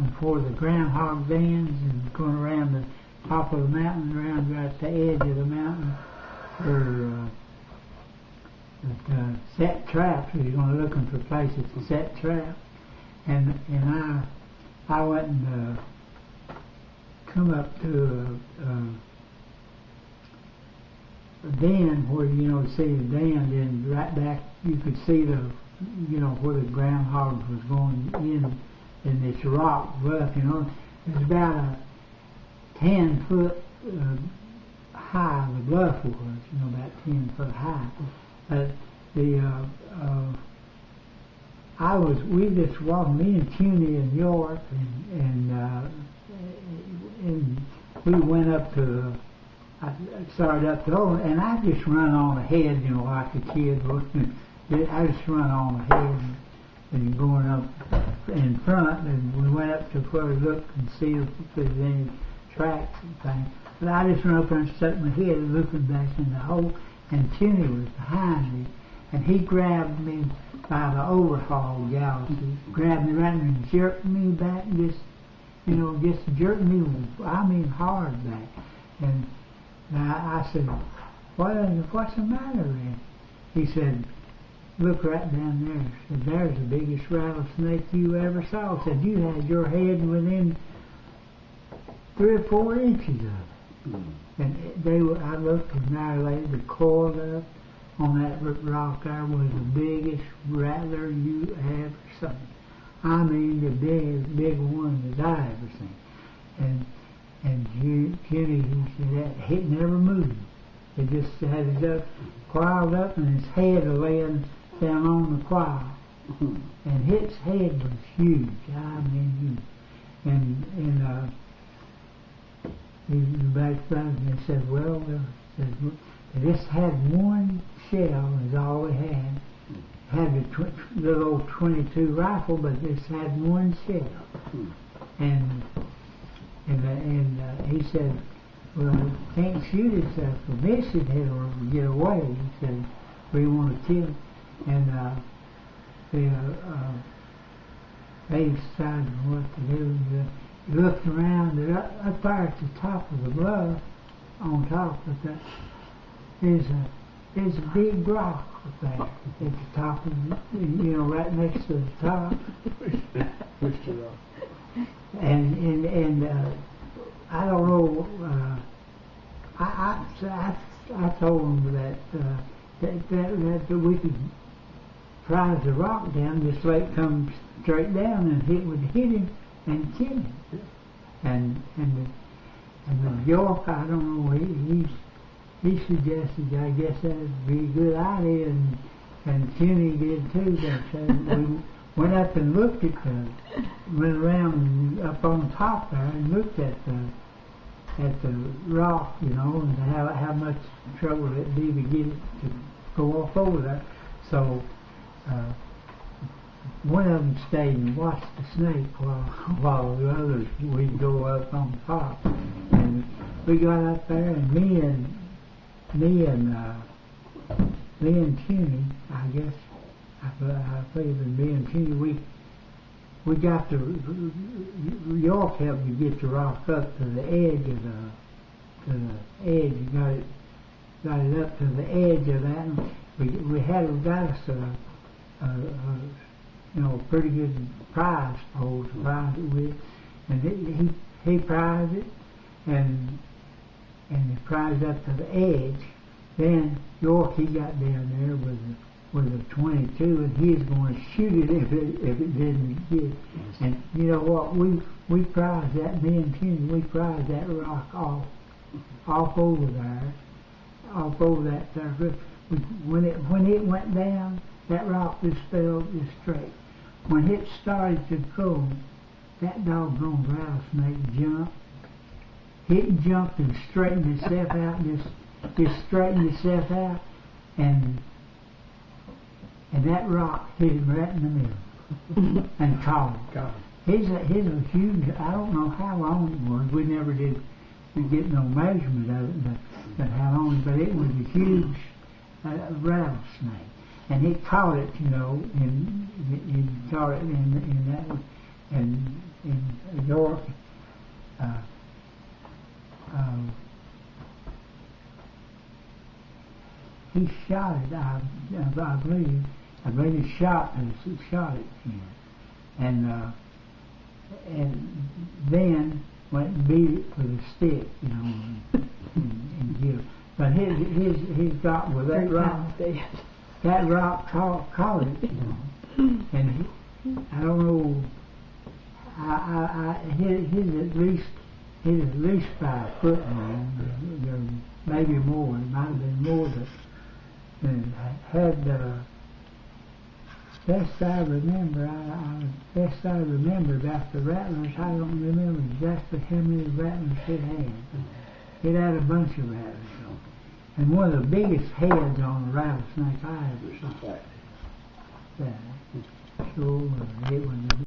before the groundhog dens and going around the top of the mountain, around right at the edge of the mountain for set traps. We're going to looking for places to set traps, and I went and come up to a den where see the den, and right back you could see the where the groundhog was going in this rock bluff. It was about a 10-foot high. The bluff was about 10 foot high. But we just walked, me and Cuny and York, and we went up to I started up the hole, and I just run on ahead, like a kid would. I just run on ahead and going up in front, and we went up to where we looked and see if there's any tracks and things. But I just ran up there and stuck my head looking back in the hole, and Cuny was behind me, and he grabbed me by the overhaul gallus. He grabbed me right there and jerked me back, just jerked me, I mean hard back. And I said, what's the matter then? He said, look right down there. He said, there's the biggest rattlesnake you ever saw. He said, you had your head within 3 or 4 inches of it. And I looked, and there they were coiled up on that rock there was the biggest rattler you ever saw. I mean the big one that I ever seen. And Cuny, he said, it never moved. It just had it up, coiled up, and his head laying down on the coil. And his head was huge. I mean huge. And he was back and they said, well, this had one shell is all it had. Had the little old 22 rifle, but this had one shell. And he said, well, he can't shoot himself for this, he'll get away. He said, we want to kill him. And they decided what to do. He looked around, and up there at the top of the bluff, on top of that, there's a big rock up there at the top of it, right next to the top. Which the rock? And I don't know. I told him that we could prise the rock down, just let it come straight down, and it would hit him and kill him. And York, I don't know, he suggested, I guess that would be a good idea, and Cuny did too. But we went up and looked at went around up on top there and looked at the rock, and how much trouble it'd be to get it to go off over there. So one of them stayed and watched the snake while the others, we'd go up on top. And we got up there, and me and Cuny, I guess, I figured me and Cuny, we got York helped me get the rock up to the edge of edge. You got it up to the edge of that, and we got us a pretty good prize pole to prize it with, and he prized it, and he prized up to the edge. Then York, he got down there with a 22, and he was going to shoot it if it didn't get. And you know what? We prized that. Me and Cuny, we prized that rock off over there, off over that there. When it went down, that rock just fell just straight. When it started to go, that doggone rattlesnake jumped. It jumped and straightened itself out, just straightened itself out, and that rock hit him right in the middle and caught him. His was huge. I don't know how long it was. We never did get no measurement of it, but how long. But it was a huge rattlesnake, and he caught it, and he caught it in that, and York. He shot it. I believe he shot it. You know. And then went and beat it with a stick, you know, and give it. But he's got with that rock. That rock caught it, you know. And I don't know. He's at least 5 foot long, maybe more. It might have been more, but had best I remember. Best I remember about the rattlers. I don't remember exactly how many rattlers it had. It had a bunch of rattlers on it, and one of the biggest heads on a rattlesnake I ever saw. So it was